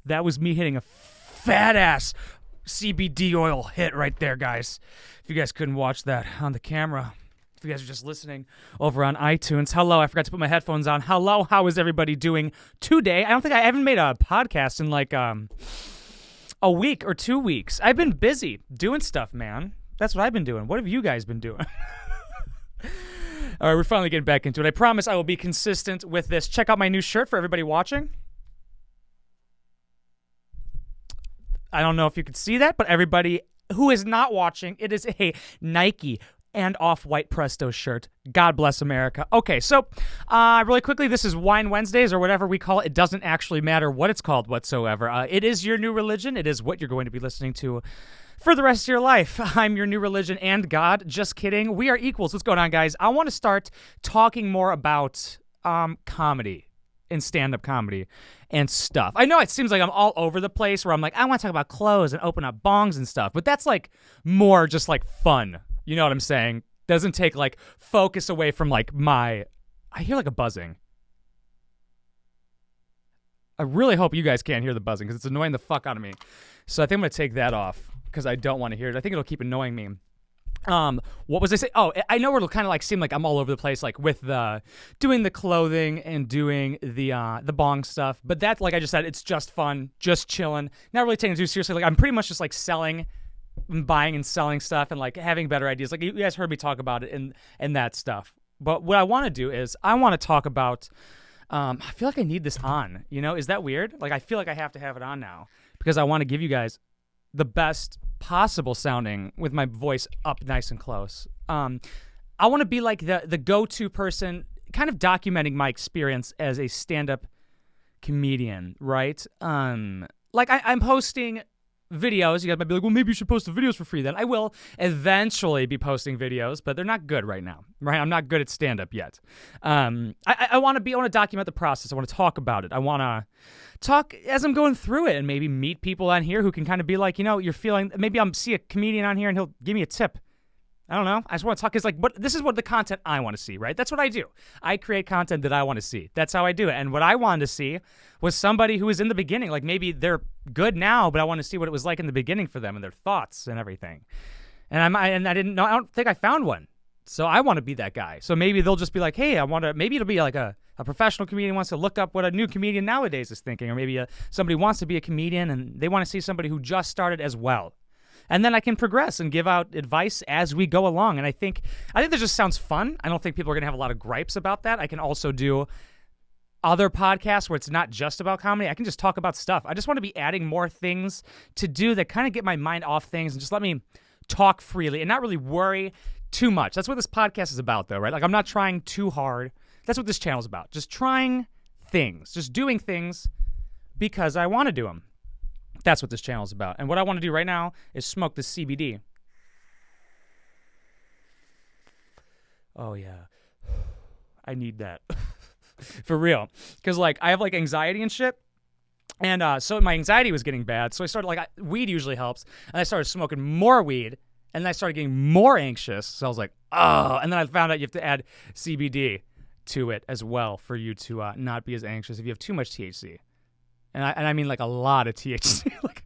That was me hitting a fat-ass CBD oil hit right there, guys. If you guys couldn't watch that on the camera, if you guys are just listening over on iTunes, hello, I forgot to put my headphones on. Hello, how is everybody doing today? I haven't made a podcast in like a week or 2 weeks. I've been busy doing stuff, man. That's what I've been doing. What have you guys been doing? All right, we're finally getting back into it. I promise I will be consistent with this. Check out my new shirt for everybody watching. I don't know if you could see that, but everybody who is not watching, it is a Nike and Off-White Presto shirt. God bless America. Okay, so really quickly, this is Wine Wednesdays or whatever we call it. It doesn't actually matter what it's called whatsoever. It is your new religion. It is what you're going to be listening to for the rest of your life. I'm your new religion and God. Just kidding. We are equals. What's going on, guys? I want to start talking more about comedy and stand-up comedy and stuff. I know it seems like I'm all over the place where I'm like, I want to talk about clothes and open up bongs and stuff, but that's like more just like fun. You know what I'm saying? Doesn't take like focus away from like I hear like a buzzing. I really hope you guys can't hear the buzzing because it's annoying the fuck out of me. So I think I'm going to take that off because I don't want to hear it. I think it'll keep annoying me. What was I saying? Oh, I know it'll kind of like seem like I'm all over the place, like with doing the clothing and doing the bong stuff. But that, like I just said, it's just fun, just chilling, not really taking it too seriously. Like I'm pretty much just like buying and selling stuff and like having better ideas. Like you guys heard me talk about it and that stuff. But what I want to do is I want to talk about. I feel like I need this on. You know, is that weird? Like I feel like I have to have it on now because I want to give you guys the best possible sounding with my voice up nice and close. I want to be like the go-to person kind of documenting my experience as a stand-up comedian, right? Like I'm posting videos. You guys might be like, well, maybe you should post the videos for free then. I will eventually be posting videos, but they're not good right now, right? I'm not good at stand-up yet. I want to document the process. I want to talk about it. I want to talk as I'm going through it and maybe meet people on here who can kind of be like, you know, you're feeling, maybe I'll see a comedian on here and he'll give me a tip. I don't know. I just want to talk. It's like, this is what the content I want to see, right? That's what I do. I create content that I want to see. That's how I do it. And what I wanted to see was somebody who was in the beginning. Like maybe they're good now, but I want to see what it was like in the beginning for them and their thoughts and everything. And I didn't know. I don't think I found one. So I want to be that guy. So maybe they'll just be like, hey, maybe it'll be like a professional comedian wants to look up what a new comedian nowadays is thinking, or maybe somebody wants to be a comedian and they want to see somebody who just started as well. And then I can progress and give out advice as we go along. And I think that just sounds fun. I don't think people are going to have a lot of gripes about that. I can also do other podcasts where it's not just about comedy. I can just talk about stuff. I just want to be adding more things to do that kind of get my mind off things and just let me talk freely and not really worry too much. That's what this podcast is about, though, right? Like I'm not trying too hard. That's what this channel is about. Just trying things. Just doing things because I want to do them. That's what this channel is about. And what I want to do right now is smoke the CBD. Oh, yeah. I need that. For real. Because, like, I have, like, anxiety and shit. And so my anxiety was getting bad. So I started, like, weed usually helps. And I started smoking more weed. And then I started getting more anxious. So I was like, oh. And then I found out you have to add CBD to it as well for you to not be as anxious if you have too much THC. And I mean like a lot of THC. Like,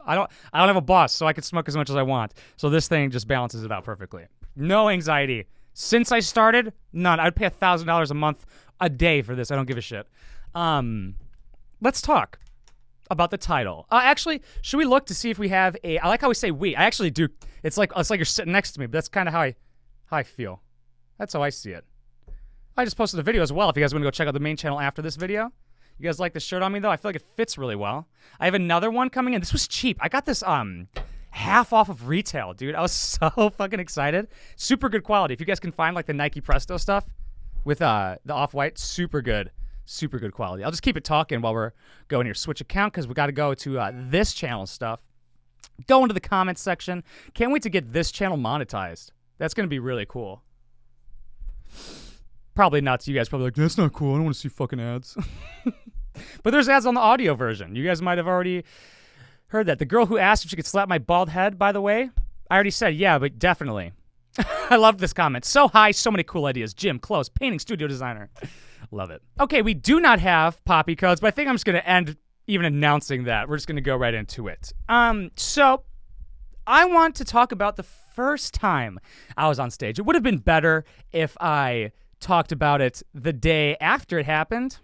I don't have a boss, so I can smoke as much as I want. So this thing just balances it out perfectly. No anxiety. Since I started, none. I'd pay $1,000 a month a day for this. I don't give a shit. Let's talk about the title. Actually, should we look to see if we have a? I like how we say we. I actually do. It's like you're sitting next to me, but that's kind of how I feel. That's how I see it. I just posted a video as well. If you guys want to go check out the main channel after this video. You guys like the shirt on me, though? I feel like it fits really well. I have another one coming in. This was cheap. I got this half off of retail, dude. I was so fucking excited. Super good quality. If you guys can find, like, the Nike Presto stuff with the Off-White, super good quality. I'll just keep it talking while we're going here. Switch account, because we got to go to this channel stuff. Go into the comments section. Can't wait to get this channel monetized. That's going to be really cool. Probably not to you guys. Probably like, that's not cool. I don't want to see fucking ads. But there's ads on the audio version. You guys might have already heard that. The girl who asked if she could slap my bald head, by the way, I already said, yeah, but definitely. I love this comment. So high, so many cool ideas. Gym, clothes, painting, studio designer. Love it. Okay, we do not have poppy codes, but I think I'm just going to end even announcing that. We're just going to go right into it. So I want to talk about the first time I was on stage. It would have been better if I talked about it the day after it happened,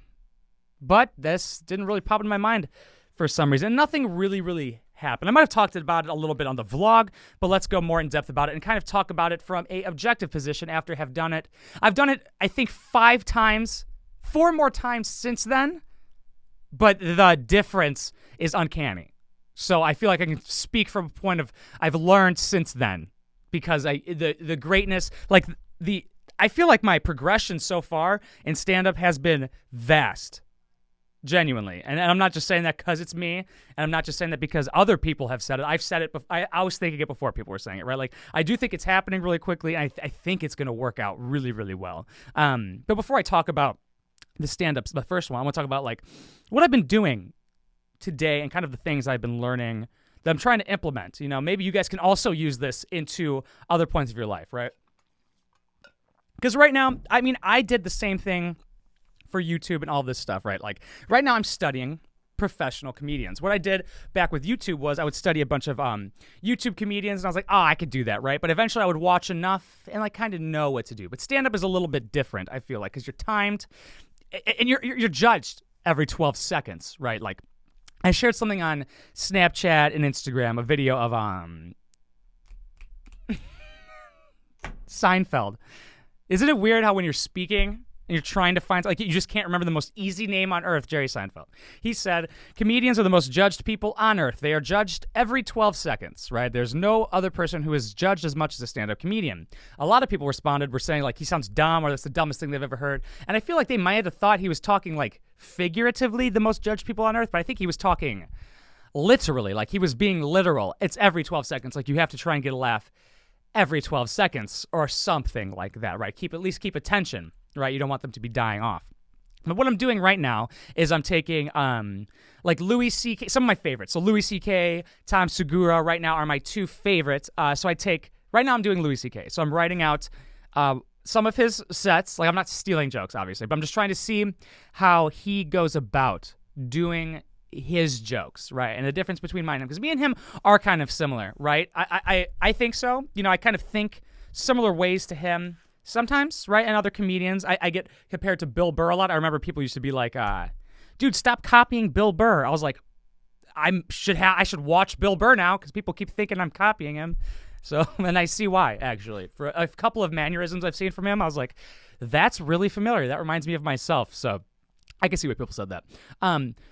but this didn't really pop in my mind for some reason. Nothing really happened. I might have talked about it a little bit on the vlog, but let's go more in depth about it and kind of talk about it from a objective position after I have done it. I've done it, I think, 5 times, 4 more times since then, but the difference is uncanny. So I feel like I can speak from a point of I've learned since then, because the greatness, like I feel like my progression so far in stand-up has been vast. Genuinely. And I'm not just saying that because it's me, and I'm not just saying that because other people have said it. I've said it, I was thinking it before people were saying it, right? Like, I do think it's happening really quickly, and I think it's going to work out really well. But before I talk about the stand-ups, the first one, I want to talk about, like, what I've been doing today and kind of the things I've been learning that I'm trying to implement. You know, maybe you guys can also use this into other points of your life, right? Because right now, I mean, I did the same thing for YouTube and all this stuff, right? Like, right now I'm studying professional comedians. What I did back with YouTube was I would study a bunch of YouTube comedians, and I was like, oh, I could do that, right? But eventually I would watch enough and like kind of know what to do. But stand-up is a little bit different, I feel like, because you're timed and you're judged every 12 seconds, right? Like, I shared something on Snapchat and Instagram, a video of Seinfeld. Isn't it weird how when you're speaking and you're trying to find, like, you just can't remember the most easy name on earth, Jerry Seinfeld. He said, comedians are the most judged people on earth. They are judged every 12 seconds, right? There's no other person who is judged as much as a stand-up comedian. A lot of people were saying, like, he sounds dumb, or that's the dumbest thing they've ever heard. And I feel like they might have thought he was talking, like, figuratively, the most judged people on earth, but I think he was talking literally, like, he was being literal. It's every 12 seconds. Like, you have to try and get a laugh every 12 seconds or something like that, right? At least keep attention. Right, you don't want them to be dying off. But what I'm doing right now is I'm taking like Louis C.K., some of my favorites. So Louis C.K., Tom Segura right now are my 2 favorites. So right now I'm doing Louis C.K. So I'm writing out some of his sets. Like, I'm not stealing jokes, obviously, but I'm just trying to see how he goes about doing his jokes, right? And the difference between mine and him, because me and him are kind of similar, right? I think so. You know, I kind of think similar ways to him. Sometimes, right? And other comedians, I get compared to Bill Burr a lot. I remember people used to be like, dude, stop copying Bill Burr. I was like, I should watch Bill Burr now because people keep thinking I'm copying him. So, and I see why, actually. For a couple of mannerisms I've seen from him, I was like, that's really familiar. That reminds me of myself. So I can see why people said that.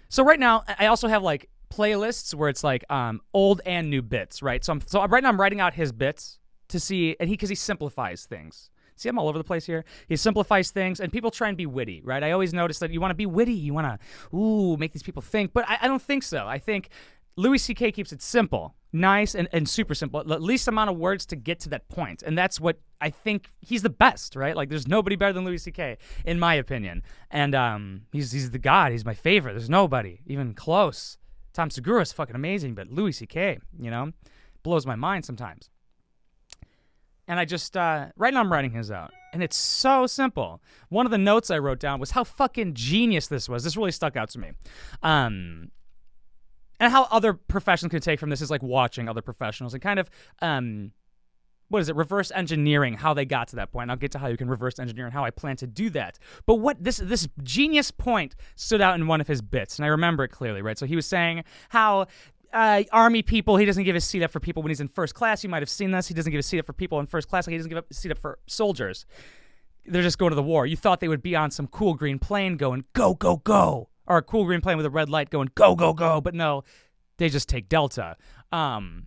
So right now, I also have like playlists where it's like old and new bits, right? So right now I'm writing out his bits to see, and because he simplifies things. See, I'm all over the place here. He simplifies things, and people try and be witty, right? I always notice that you want to be witty. You want to, make these people think. But I don't think so. I think Louis C.K. keeps it simple, nice, and super simple. The least amount of words to get to that point. And that's what I think he's the best, right? Like, there's nobody better than Louis C.K., in my opinion. And he's the god. He's my favorite. There's nobody even close. Tom Segura is fucking amazing, but Louis C.K., blows my mind sometimes. And I just, right now I'm writing his out. And it's so simple. One of the notes I wrote down was how fucking genius this was. This really stuck out to me. And how other professions can take from this is like watching other professionals and kind of, reverse engineering how they got to that point. And I'll get to how you can reverse engineer and how I plan to do that. But what this genius point stood out in one of his bits. And I remember it clearly, right? So he was saying how Army people, he doesn't give his seat up for people when he's in first class. You might have seen this. He doesn't give his seat up for people in first class. Like, he doesn't give a seat up for soldiers. They're just going to the war. You thought they would be on some cool green plane going, go, go, go. Or a cool green plane with a red light going, go, go, go. But no, they just take Delta. When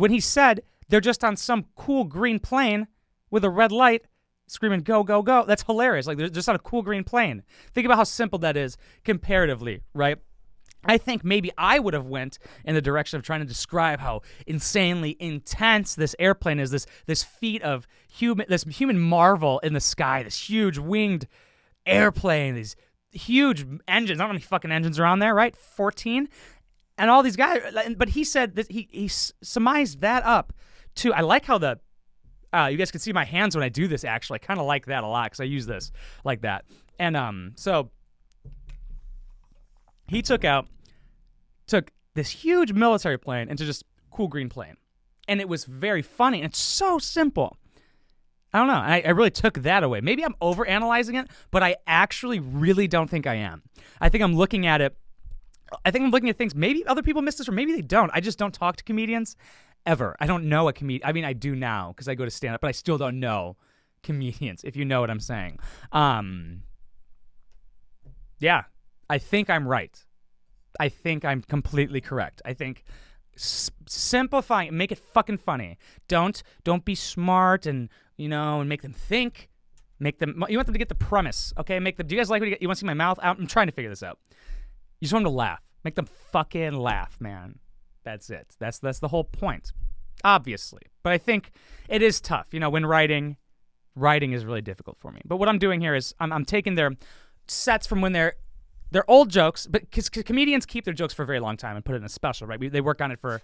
he said they're just on some cool green plane with a red light screaming, go, go, go, that's hilarious. Like, they're just on a cool green plane. Think about how simple that is comparatively, right? I think maybe I would have went in the direction of trying to describe how insanely intense this airplane is, this feat of this human marvel in the sky, this huge winged airplane, these huge engines. I don't know how many fucking engines are on there, right? 14? And all these guys. But he said that he surmised that up to, I like how you guys can see my hands when I do this, actually. I kind of like that a lot because I use this like that. And so He took this huge military plane into just cool green plane. And it was very funny. And it's so simple. I don't know. I really took that away. Maybe I'm overanalyzing it, but I actually really don't think I am. I think I'm looking at it. I think I'm looking at things. Maybe other people miss this or maybe they don't. I just don't talk to comedians ever. I don't know a comedian. I mean, I do now because I go to stand up, but I still don't know comedians, if you know what I'm saying. Yeah, I think I'm right. I think I'm completely correct. I think simplifying, make it fucking funny. Don't be smart and and make them think. You want them to get the premise, okay? Do you guys like you want to see my mouth out? I'm trying to figure this out. You just want them to laugh. Make them fucking laugh, man. That's it. That's the whole point, obviously. But I think it is tough. When writing is really difficult for me. But what I'm doing here is I'm taking their sets from when they're old jokes, but because comedians keep their jokes for a very long time and put it in a special, right? They work on it for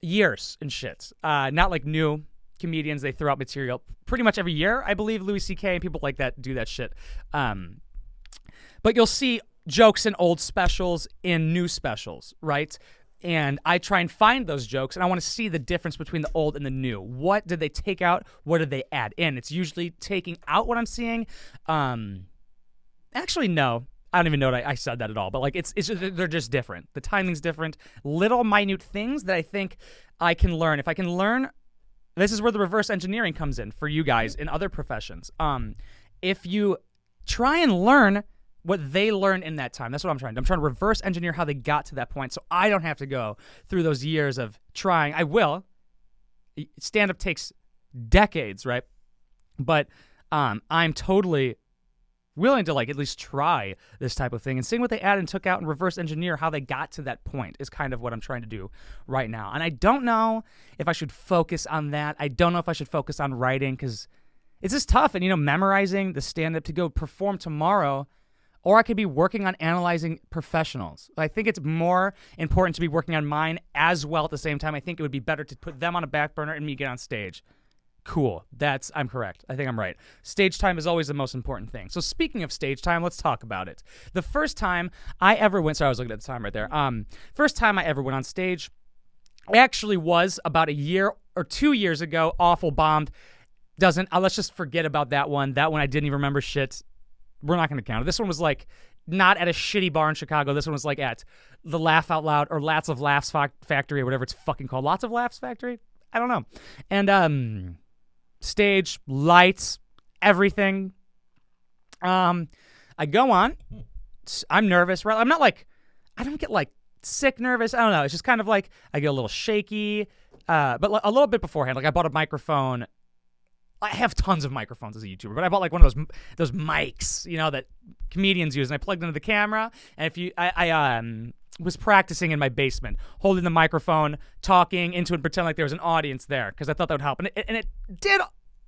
years and shit. Not like new comedians. They throw out material pretty much every year. I believe Louis C.K. and people like that do that shit. But you'll see jokes in old specials in new specials, right? And I try and find those jokes, and I want to see the difference between the old and the new. What did they take out? What did they add in? It's usually taking out what I'm seeing. Actually, no. I don't even know that I said that at all, but they're just different. The timing's different. Little minute things that I think I can learn. If I can learn, this is where the reverse engineering comes in for you guys in other professions. If you try and learn what they learned in that time, that's what I'm trying to do. I'm trying to reverse engineer how they got to that point so I don't have to go through those years of trying. I will. Stand-up takes decades, right? But I'm totally willing to at least try this type of thing and seeing what they added and took out and reverse engineer how they got to that point is kind of what I'm trying to do right now. And I don't know if I should focus on that. I don't know if I should focus on writing because it's just tough. And, memorizing the stand-up to go perform tomorrow, or I could be working on analyzing professionals. I think it's more important to be working on mine as well at the same time. I think it would be better to put them on a back burner and me get on stage. Cool. I'm correct. I think I'm right. Stage time is always the most important thing. So speaking of stage time, let's talk about it. The first time I ever went, sorry, I was looking at the time right there. First time I ever went on stage actually was about a year or 2 years ago. Awful, bombed. Let's just forget about that one. That one I didn't even remember shit. We're not going to count it. This one was not at a shitty bar in Chicago. This one was at the Laugh Out Loud or Lots of Laughs Factory or whatever it's fucking called. Lots of Laughs Factory? I don't know. And stage, lights, everything. I go on. I'm nervous. Right? I'm not I don't get sick nervous. I don't know. It's just kind of I get a little shaky. But a little bit beforehand. I bought a microphone. I have tons of microphones as a YouTuber, but I bought one of those mics, that comedians use, and I plugged into the camera. And I was practicing in my basement, holding the microphone, talking into it, and pretend like there was an audience there because I thought that would help, and it did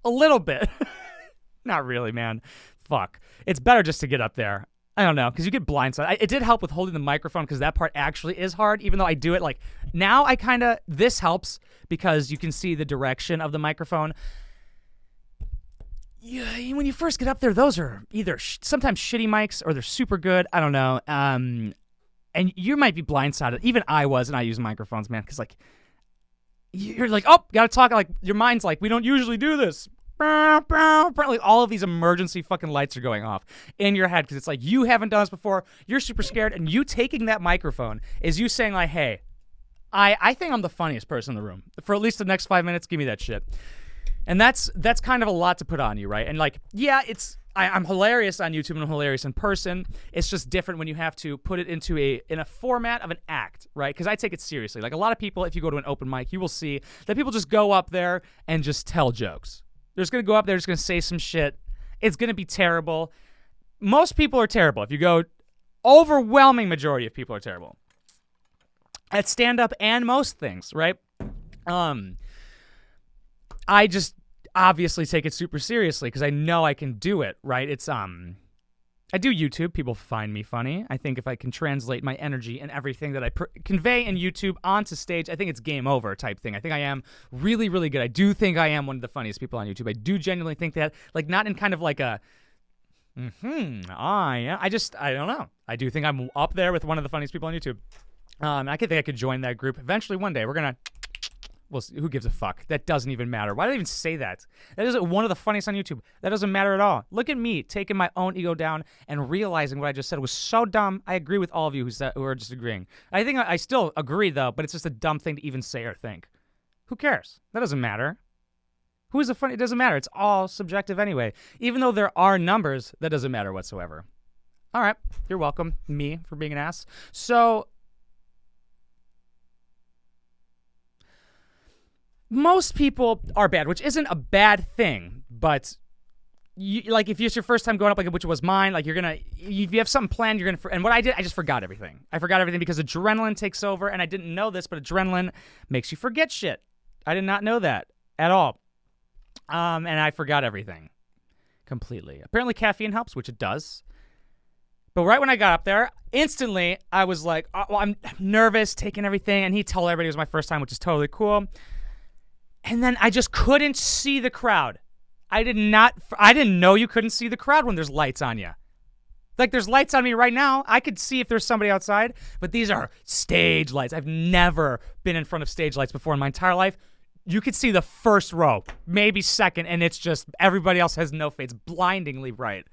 a little bit. Not really, man. Fuck. It's better just to get up there. I don't know, because you get blindsided. It did help with holding the microphone because that part actually is hard, even though I do it now. This helps because you can see the direction of the microphone. Yeah, when you first get up there, those are either sometimes shitty mics or they're super good. I don't know. And you might be blindsided. Even I was, and I use microphones, man, because you're oh, gotta talk. Your mind's we don't usually do this. All of these emergency fucking lights are going off in your head because it's you haven't done this before. You're super scared, and you taking that microphone is you saying hey, I think I'm the funniest person in the room for at least the next 5 minutes. Give me that shit. And that's kind of a lot to put on you, right? And yeah, I'm hilarious on YouTube and I'm hilarious in person. It's just different when you have to put it in a format of an act, right? Because I take it seriously. A lot of people, if you go to an open mic, you will see that people just go up there and just tell jokes. They're just going to go up there, just going to say some shit. It's going to be terrible. Most people are terrible. If you go, overwhelming majority of people are terrible at stand-up and most things, right? I just obviously take it super seriously because I know I can do it, right? I do YouTube. People find me funny. I think if I can translate my energy and everything that I convey in YouTube onto stage, I think it's game over type thing. I think I am really, really good. I do think I am one of the funniest people on YouTube. I do genuinely think that, not in kind of Yeah. I don't know. I do think I'm up there with one of the funniest people on YouTube. I could think I could join that group eventually one day. We're gonna. Well, who gives a fuck? That doesn't even matter. Why did I even say that? That is one of the funniest on YouTube. That doesn't matter at all. Look at me taking my own ego down and realizing what I just said was so dumb. I agree with all of you who are just agreeing. I think I still agree, though, but it's just a dumb thing to even say or think. Who cares? That doesn't matter. Who is the funny? It doesn't matter. It's all subjective anyway. Even though there are numbers, that doesn't matter whatsoever. All right. You're welcome, me, for being an ass. So most people are bad, which isn't a bad thing, but like if it's your first time going up, like which was mine, like if you have something planned, and what I did, I just forgot everything. I forgot everything because adrenaline takes over, and I didn't know this, but adrenaline makes you forget shit. I did not know that at all, and I forgot everything completely. Apparently caffeine helps, which it does. But right when I got up there, instantly I was like, well, I'm nervous, taking everything, and he told everybody it was my first time, which is totally cool. And then I just couldn't see the crowd. I didn't know you couldn't see the crowd when there's lights on you. Like there's lights on me right now. I could see if there's somebody outside, but these are stage lights. I've never been in front of stage lights before in my entire life. You could see the first row, maybe second, and it's just everybody else has no face. Blindingly bright.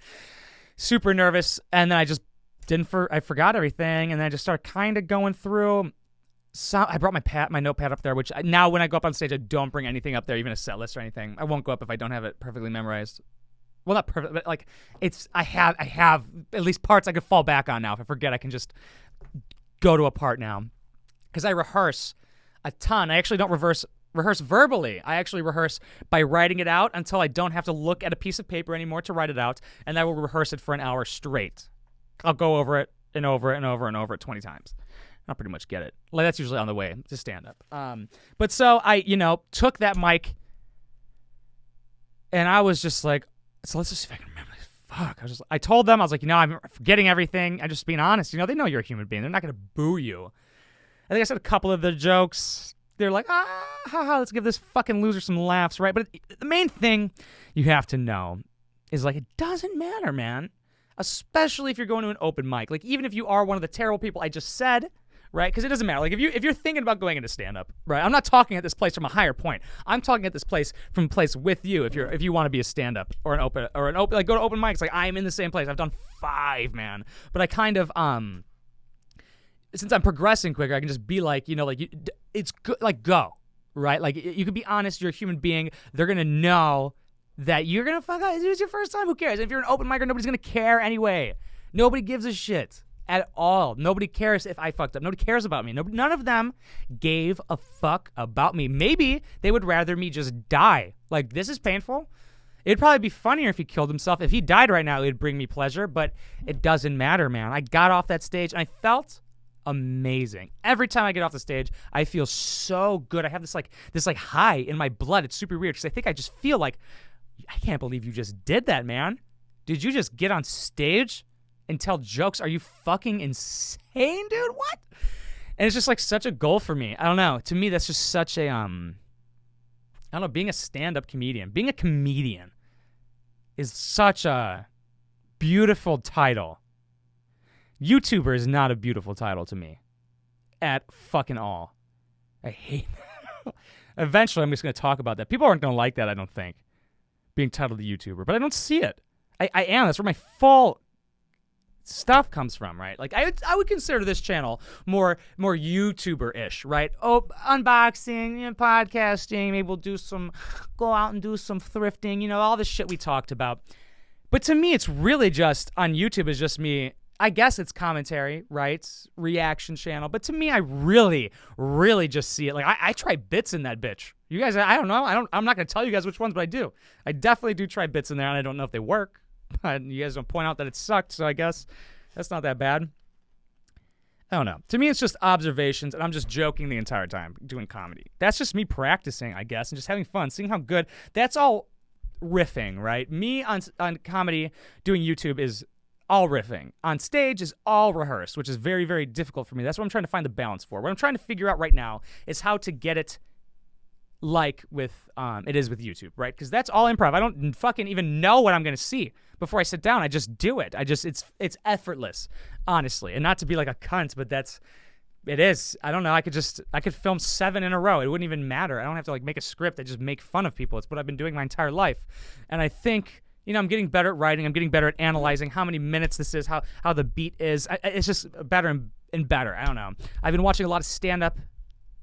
Super nervous, and then I forgot everything, and then I just started kind of going through. So I brought my notepad up there, which now when I go up on stage, I don't bring anything up there, even a set list or anything. I won't go up if I don't have it perfectly memorized. Well, not perfect, but like I have at least parts I could fall back on now. If I forget, I can just go to a part now. Because I rehearse a ton. I actually don't rehearse verbally. I actually rehearse by writing it out until I don't have to look at a piece of paper anymore to write it out, and I will rehearse it for an hour straight. I'll go over it and over and over and over it 20 times. I'll pretty much get it. Like that's usually on the way to stand up. But so I, took that mic and I was just like, so let's just see if I can remember this. Fuck. I told them, I was like, I'm forgetting everything. I'm just being honest. They know you're a human being. They're not going to boo you. I think I said a couple of the jokes. They're like, let's give this fucking loser some laughs, right? But the main thing you have to know is like, it doesn't matter, man. Especially if you're going to an open mic. Like even if you are one of the terrible people I just said, right? Because it doesn't matter. Like if you're thinking about going into stand-up, right? I'm not talking at this place from a higher point. I'm talking at this place from a place with you. If you want to be a stand-up or an open like go to open mics. Like I'm in the same place. I've done 5, man. But I kind of since I'm progressing quicker, I can just be like it's good. Like go right. Like you can be honest. You're a human being. They're gonna know that you're gonna fuck up. It was your first time. Who cares? If you're an open micer, nobody's gonna care anyway. Nobody gives a shit. At all. Nobody cares if I fucked up. Nobody cares about me. None of them gave a fuck about me. Maybe they would rather me just die. Like, this is painful. It'd probably be funnier if he killed himself. If he died right now, it would bring me pleasure, but it doesn't matter, man. I got off that stage, and I felt amazing. Every time I get off the stage, I feel so good. I have this high in my blood. It's super weird, because I think I just feel like, I can't believe you just did that, man. Did you just get on stage and tell jokes? Are you fucking insane, dude? What? And it's just like such a goal for me. I don't know. To me, that's just such a I don't know, being a stand-up comedian, being a comedian is such a beautiful title. YouTuber is not a beautiful title to me at fucking all. I hate that. Eventually, I'm just going to talk about that. People aren't going to like that, I don't think, being titled a YouTuber, but I don't see it. I am. That's where my full stuff comes from, right? Like I would consider this channel more YouTuber-ish, right? Oh, unboxing, podcasting, maybe we'll go out and do some thrifting, all the shit we talked about. But to me, it's really just, on YouTube, is just me, I guess it's commentary, right? Reaction channel. But to me, I really, really just see it. Like I try bits in that bitch. You guys, I don't know. I'm not going to tell you guys which ones, but I do. I definitely do try bits in there, and I don't know if they work. But you guys don't point out that it sucked, so I guess that's not that bad. I don't know. To me, it's just observations, and I'm just joking the entire time doing comedy. That's just me practicing, I guess, and just having fun, seeing how good. That's all riffing, right? Me on comedy doing YouTube is all riffing. On stage is all rehearsed, which is very, very difficult for me. That's what I'm trying to find the balance for. What I'm trying to figure out right now is how to get it like with it is with YouTube, right? Because that's all improv. I don't fucking even know what I'm gonna see before I sit down. I just do it. It's effortless, honestly. And not to be like a cunt, but it is. I don't know. I could film 7 in a row. It wouldn't even matter. I don't have to like make a script. I just make fun of people. It's what I've been doing my entire life. And I think, I'm getting better at writing. I'm getting better at analyzing how many minutes this is, how the beat is. It's just better and better. I don't know. I've been watching a lot of stand-up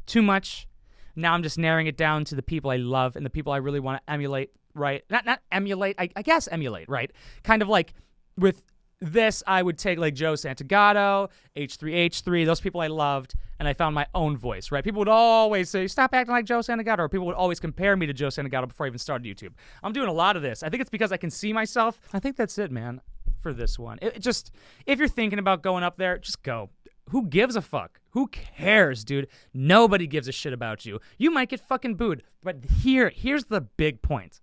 too much. Now I'm just narrowing it down to the people I love and the people I really want to emulate, right? Not emulate, I guess emulate, right? Kind of like with this, I would take like Joe Santagato, H3H3, those people I loved, and I found my own voice, right? People would always say, stop acting like Joe Santagato, or people would always compare me to Joe Santagato before I even started YouTube. I'm doing a lot of this. I think it's because I can see myself. I think that's it, man, for this one. Just, if you're thinking about going up there, just go. Who gives a fuck? Who cares, dude? Nobody gives a shit about you. You might get fucking booed, but here's the big point.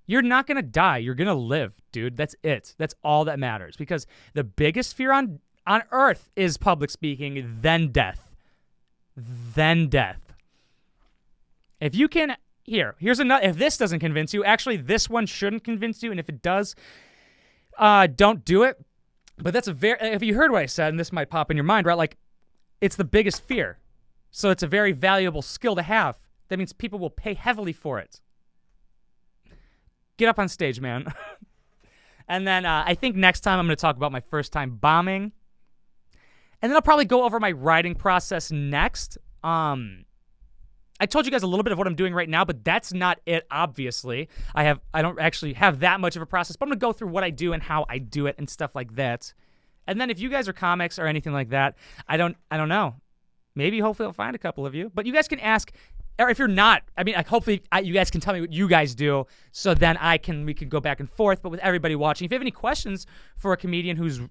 You're not going to die. You're going to live, dude. That's it. That's all that matters. Because the biggest fear on earth is public speaking, then death. Then death. If you can, here's another, if this doesn't convince you, actually this one shouldn't convince you, and if it does, don't do it. But that's if you heard what I said, and this might pop in your mind, right? Like, it's the biggest fear. So it's a very valuable skill to have. That means people will pay heavily for it. Get up on stage, man. And then I think next time I'm going to talk about my first time bombing. And then I'll probably go over my writing process next. I told you guys a little bit of what I'm doing right now, but that's not it, obviously. I don't actually have that much of a process, but I'm going to go through what I do and how I do it and stuff like that. And then if you guys are comics or anything like that, I don't know. Maybe, hopefully, I'll find a couple of you. But you guys can ask, or if you're not, I mean, hopefully you guys can tell me what you guys do, so then we can go back and forth. But with everybody watching, if you have any questions for a comedian who's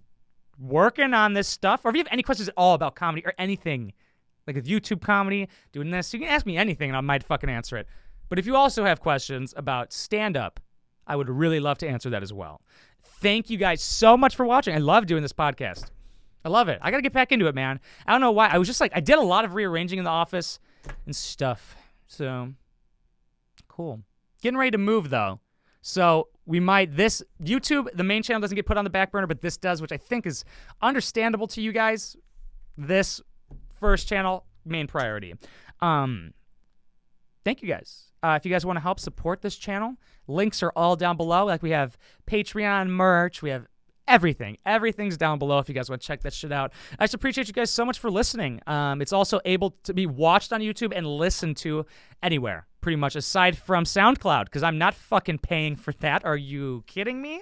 working on this stuff, or if you have any questions at all about comedy or anything, like with YouTube comedy, doing this, you can ask me anything and I might fucking answer it. But if you also have questions about stand-up, I would really love to answer that as well. Thank you guys so much for watching. I love doing this podcast. I love it. I got to get back into it, man. I don't know why. I was just like, I did a lot of rearranging in the office and stuff. So, cool. Getting ready to move, though. So, this YouTube, the main channel doesn't get put on the back burner, but this does, which I think is understandable to you guys. This first channel, main priority. Thank you guys. If you guys want to help support this channel, links are all down below. Like, we have Patreon merch, we have everything. Everything's down below if you guys want to check that shit out. I just appreciate you guys so much for listening. It's also able to be watched on YouTube and listened to anywhere, pretty much, aside from SoundCloud, because I'm not fucking paying for that. Are you kidding me?